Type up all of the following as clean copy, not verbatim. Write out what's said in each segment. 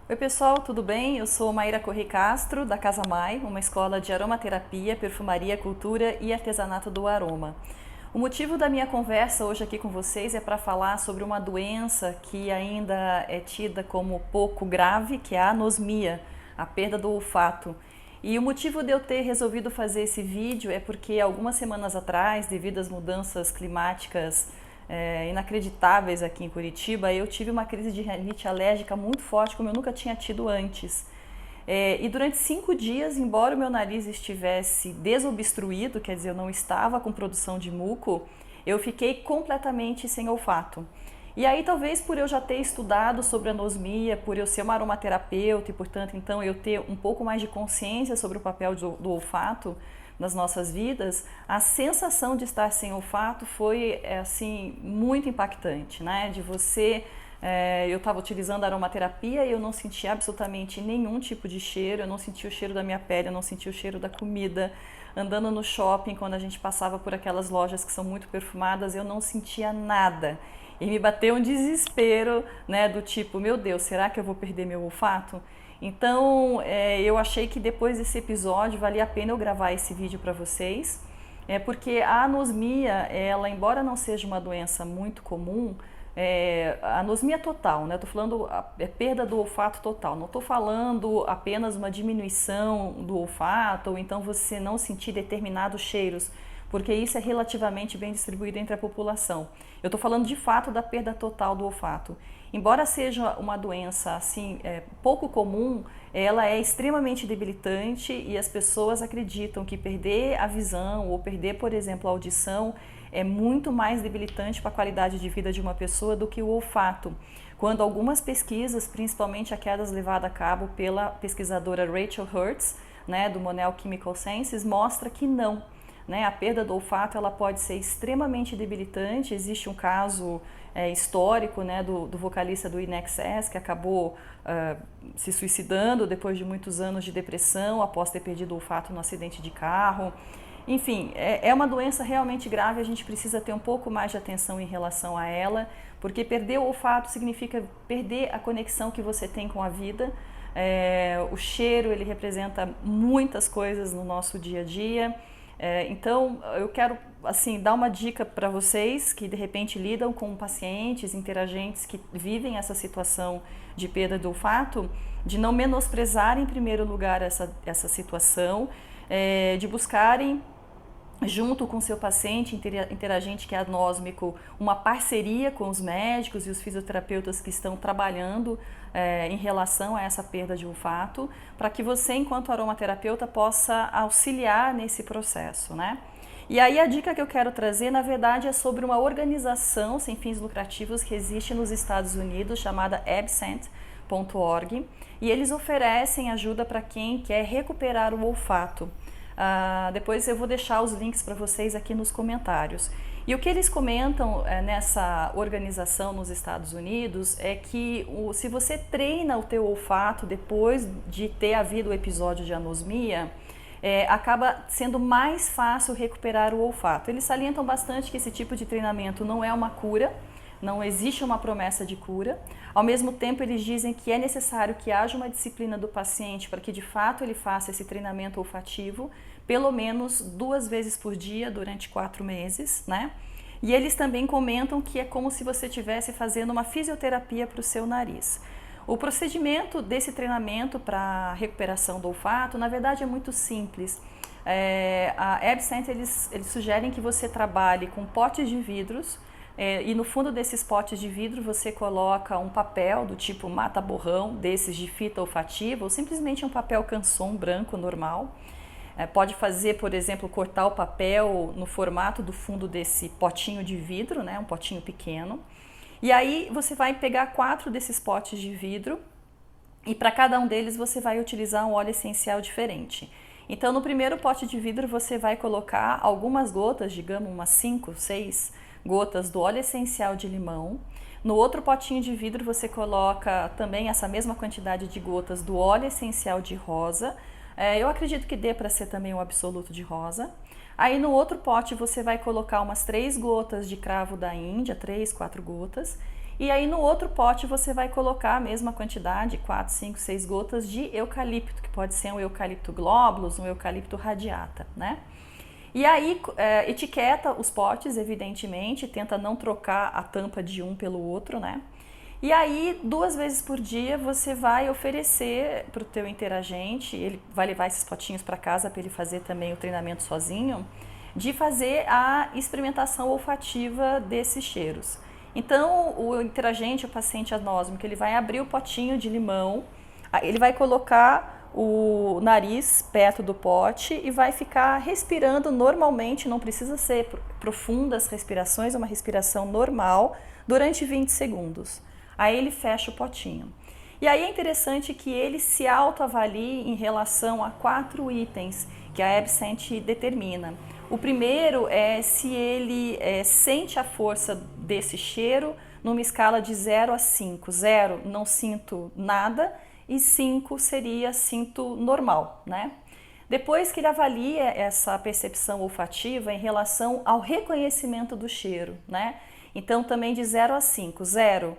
Oi pessoal, tudo bem? Eu sou Maíra Corrêa Castro, da Casa Mai, uma escola de aromaterapia, perfumaria, cultura e artesanato do aroma. O motivo da minha conversa hoje aqui com vocês é para falar sobre uma doença que ainda é tida como pouco grave, que é a anosmia, a perda do olfato. E o motivo de eu ter resolvido fazer esse vídeo é porque algumas semanas atrás, devido às mudanças climáticas inacreditáveis aqui em Curitiba, eu tive uma crise de rinite alérgica muito forte, como eu nunca tinha tido antes. E durante 5 dias, embora o meu nariz estivesse desobstruído, quer dizer, eu não estava com produção de muco, eu fiquei completamente sem olfato. E aí, talvez por eu já ter estudado sobre anosmia, por eu ser uma aromaterapeuta e, portanto, então eu ter um pouco mais de consciência sobre o papel do olfato nas nossas vidas, a sensação de estar sem olfato foi assim muito impactante, né? De você, eu estava utilizando a aromaterapia e eu não sentia absolutamente nenhum tipo de cheiro, eu não sentia o cheiro da minha pele, eu não sentia o cheiro da comida. Andando no shopping, quando a gente passava por aquelas lojas que são muito perfumadas, eu não sentia nada. E me bateu um desespero, né, do tipo, meu Deus, será que eu vou perder meu olfato? Então, eu achei que depois desse episódio valia a pena eu gravar esse vídeo para vocês, porque a anosmia, ela, embora não seja uma doença muito comum, a anosmia total, né? Estou falando perda do olfato total, não estou falando apenas uma diminuição do olfato ou então você não sentir determinados cheiros, porque isso é relativamente bem distribuído entre a população. Eu estou falando de fato da perda total do olfato. Embora seja uma doença assim pouco comum, ela é extremamente debilitante e as pessoas acreditam que perder a visão ou perder, por exemplo, a audição é muito mais debilitante para a qualidade de vida de uma pessoa do que o olfato. Quando algumas pesquisas, principalmente aquelas levadas a cabo pela pesquisadora Rachel Hertz, né, do Monell Chemical Sciences, mostra que não. Né, a perda do olfato ela pode ser extremamente debilitante. Existe um caso histórico, né, do vocalista do INXS que acabou se suicidando depois de muitos anos de depressão após ter perdido o olfato no acidente de carro. Enfim, é uma doença realmente grave, a gente precisa ter um pouco mais de atenção em relação a ela, porque perder o olfato significa perder a conexão que você tem com a vida. O cheiro, ele representa muitas coisas no nosso dia a dia. Então, eu quero assim dar uma dica para vocês que de repente lidam com pacientes, interagentes que vivem essa situação de perda do olfato, de não menosprezar em primeiro lugar essa situação, de buscarem junto com o seu paciente interagente que é anósmico, uma parceria com os médicos e os fisioterapeutas que estão trabalhando em relação a essa perda de olfato, para que você, enquanto aromaterapeuta, possa auxiliar nesse processo, né? E aí a dica que eu quero trazer, na verdade, é sobre uma organização sem fins lucrativos que existe nos Estados Unidos, chamada absent.org, e eles oferecem ajuda para quem quer recuperar o olfato. Depois eu vou deixar os links para vocês aqui nos comentários. E o que eles comentam nessa organização nos Estados Unidos é que se você treina o teu olfato depois de ter havido o episódio de anosmia, acaba sendo mais fácil recuperar o olfato. Eles salientam bastante que esse tipo de treinamento não é uma cura, não existe uma promessa de cura. Ao mesmo tempo, eles dizem que é necessário que haja uma disciplina do paciente para que de fato ele faça esse treinamento olfativo, pelo menos 2 vezes por dia durante 4 meses, né? E eles também comentam que é como se você estivesse fazendo uma fisioterapia para o seu nariz. O procedimento desse treinamento para recuperação do olfato, na verdade, é muito simples. A Absent, eles sugerem que você trabalhe com potes de vidros, e no fundo desses potes de vidro você coloca um papel do tipo mata-borrão, desses de fita olfativa, ou simplesmente um papel canson branco normal. Pode fazer, por exemplo, cortar o papel no formato do fundo desse potinho de vidro, né, um potinho pequeno. E aí você vai pegar 4 desses potes de vidro e para cada um deles você vai utilizar um óleo essencial diferente. Então no primeiro pote de vidro você vai colocar algumas gotas, digamos umas 5, 6 gotas do óleo essencial de limão. No outro potinho de vidro você coloca também essa mesma quantidade de gotas do óleo essencial de rosa. Eu acredito que dê para ser também um absoluto de rosa. Aí no outro pote você vai colocar umas 3 gotas de cravo da Índia, 3, 4 gotas. E aí no outro pote você vai colocar a mesma quantidade, 4, 5, 6 gotas de eucalipto, que pode ser um eucalipto globulus, um eucalipto radiata, né? E aí etiqueta os potes, evidentemente, tenta não trocar a tampa de um pelo outro, né? E aí 2 vezes por dia você vai oferecer para o teu interagente, ele vai levar esses potinhos para casa para ele fazer também o treinamento sozinho, de fazer a experimentação olfativa desses cheiros. Então, o interagente, o paciente anósmico, ele vai abrir o potinho de limão, ele vai colocar o nariz perto do pote e vai ficar respirando normalmente, não precisa ser profundas respirações, é uma respiração normal, durante 20 segundos. Aí ele fecha o potinho. E aí é interessante que ele se autoavalie em relação a 4 itens que a Absent determina. O primeiro é se ele sente a força desse cheiro numa escala de 0 a 5. 0, não sinto nada, e 5 seria sinto normal, né? Depois que ele avalia essa percepção olfativa em relação ao reconhecimento do cheiro, né? Então também de 0 a 5. 0,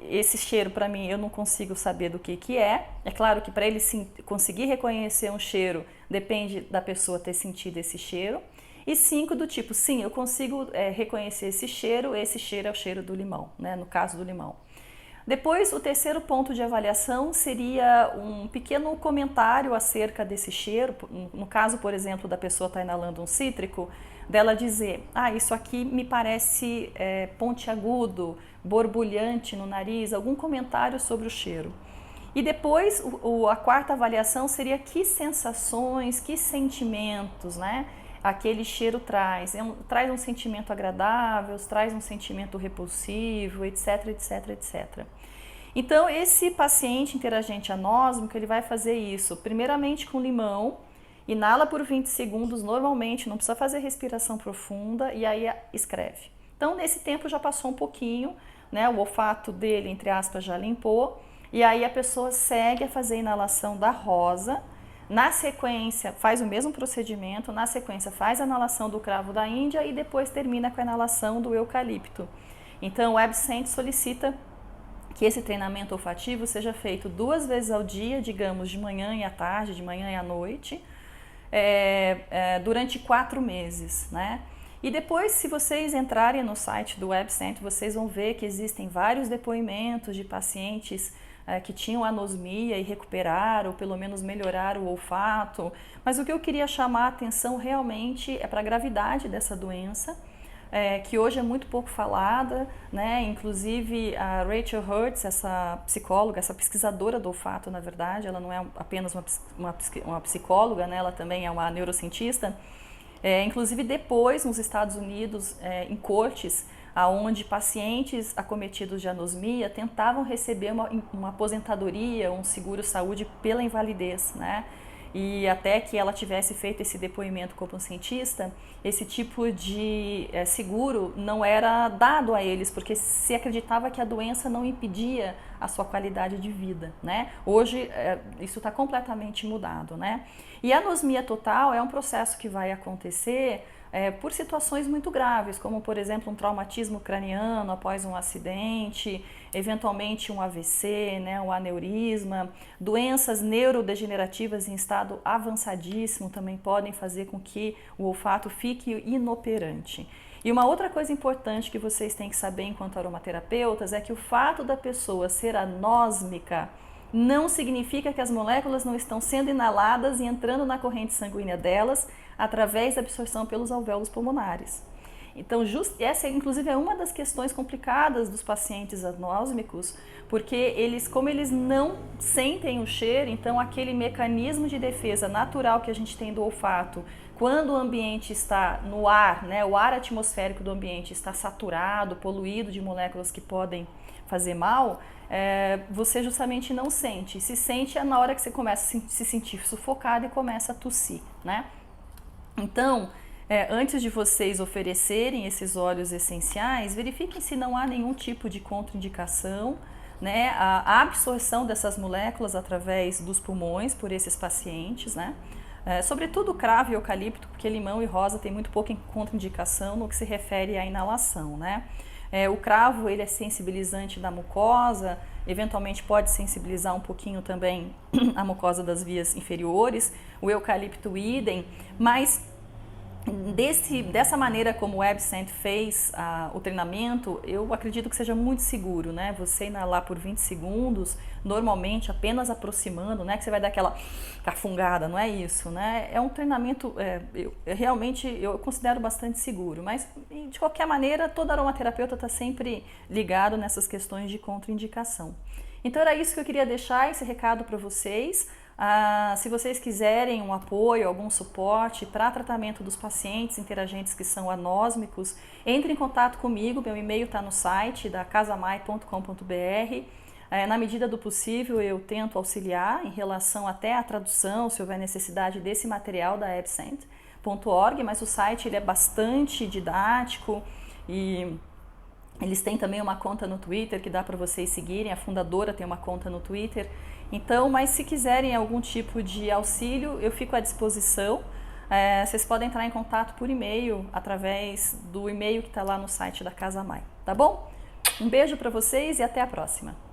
esse cheiro para mim eu não consigo saber do que é. É claro que para ele conseguir reconhecer um cheiro depende da pessoa ter sentido esse cheiro. E 5 do tipo, sim, eu consigo reconhecer esse cheiro é o cheiro do limão, né? No caso do limão. Depois, o terceiro ponto de avaliação seria um pequeno comentário acerca desse cheiro. No caso, por exemplo, da pessoa estar inalando um cítrico, dela dizer, isso aqui me parece pontiagudo, borbulhante no nariz, algum comentário sobre o cheiro. E depois, a quarta avaliação seria que sensações, que sentimentos, né, aquele cheiro traz. Traz um sentimento agradável, traz um sentimento repulsivo, etc, etc, etc. Então, esse paciente interagente anósmico, ele vai fazer isso, primeiramente com limão, inala por 20 segundos normalmente, não precisa fazer respiração profunda, e aí escreve. Então, nesse tempo já passou um pouquinho, né, o olfato dele, entre aspas, já limpou, e aí a pessoa segue a fazer a inalação da rosa, na sequência faz o mesmo procedimento, na sequência faz a inalação do cravo da Índia e depois termina com a inalação do eucalipto. Então, o Absent solicita que esse treinamento olfativo seja feito 2 vezes ao dia, digamos de manhã e à tarde, de manhã e à noite, durante 4 meses, né? E depois, se vocês entrarem no site do Absent, vocês vão ver que existem vários depoimentos de pacientes que tinham anosmia e recuperaram, ou pelo menos melhoraram o olfato. Mas o que eu queria chamar a atenção realmente é para a gravidade dessa doença, que hoje é muito pouco falada, né? Inclusive a Rachel Hertz, essa psicóloga, essa pesquisadora do olfato, na verdade, ela não é apenas uma psicóloga, né? Ela também é uma neurocientista. Inclusive depois, nos Estados Unidos, em cortes, onde pacientes acometidos de anosmia tentavam receber uma aposentadoria, um seguro-saúde pela invalidez, né? E até que ela tivesse feito esse depoimento como cientista, esse tipo de seguro não era dado a eles, porque se acreditava que a doença não impedia a sua qualidade de vida, né? Hoje isso está completamente mudado, né? E a anosmia total é um processo que vai acontecer por situações muito graves, como por exemplo um traumatismo craniano após um acidente, eventualmente um AVC, né, um aneurisma, doenças neurodegenerativas em estado avançadíssimo também podem fazer com que o olfato fique inoperante. E uma outra coisa importante que vocês têm que saber enquanto aromaterapeutas é que o fato da pessoa ser anósmica não significa que as moléculas não estão sendo inaladas e entrando na corrente sanguínea delas através da absorção pelos alvéolos pulmonares. Então, essa inclusive é uma das questões complicadas dos pacientes anósmicos, porque como eles não sentem o cheiro, então aquele mecanismo de defesa natural que a gente tem do olfato, quando o ambiente está no ar, né, o ar atmosférico do ambiente está saturado, poluído de moléculas que podem fazer mal, você justamente não sente. Se sente na hora que você começa a se sentir sufocado e começa a tossir, né? Então, antes de vocês oferecerem esses óleos essenciais, verifiquem se não há nenhum tipo de contraindicação, né? A absorção dessas moléculas através dos pulmões por esses pacientes, né? Sobretudo cravo e eucalipto, porque limão e rosa tem muito pouca contraindicação no que se refere à inalação, né? O cravo, ele é sensibilizante da mucosa, eventualmente pode sensibilizar um pouquinho também a mucosa das vias inferiores, o eucalipto idem, mas dessa maneira como o Absent fez o treinamento, eu acredito que seja muito seguro, né? Você inalar por 20 segundos, normalmente apenas aproximando, né? Que você vai dar aquela cafungada, não é isso, né? É um treinamento, realmente eu considero bastante seguro, mas de qualquer maneira, todo aromaterapeuta está sempre ligado nessas questões de contraindicação. Então era isso que eu queria deixar, esse recado para vocês. Se vocês quiserem um apoio, algum suporte para tratamento dos pacientes interagentes que são anósmicos, entre em contato comigo, meu e-mail está no site da casamai.com.br. Na medida do possível eu tento auxiliar em relação até à tradução, se houver necessidade desse material da absent.org, mas o site ele é bastante didático e eles têm também uma conta no Twitter que dá para vocês seguirem, a fundadora tem uma conta no Twitter. Então, mas se quiserem algum tipo de auxílio, eu fico à disposição. Vocês podem entrar em contato por e-mail, através do e-mail que está lá no site da Casa Mai, tá bom? Um beijo para vocês e até a próxima!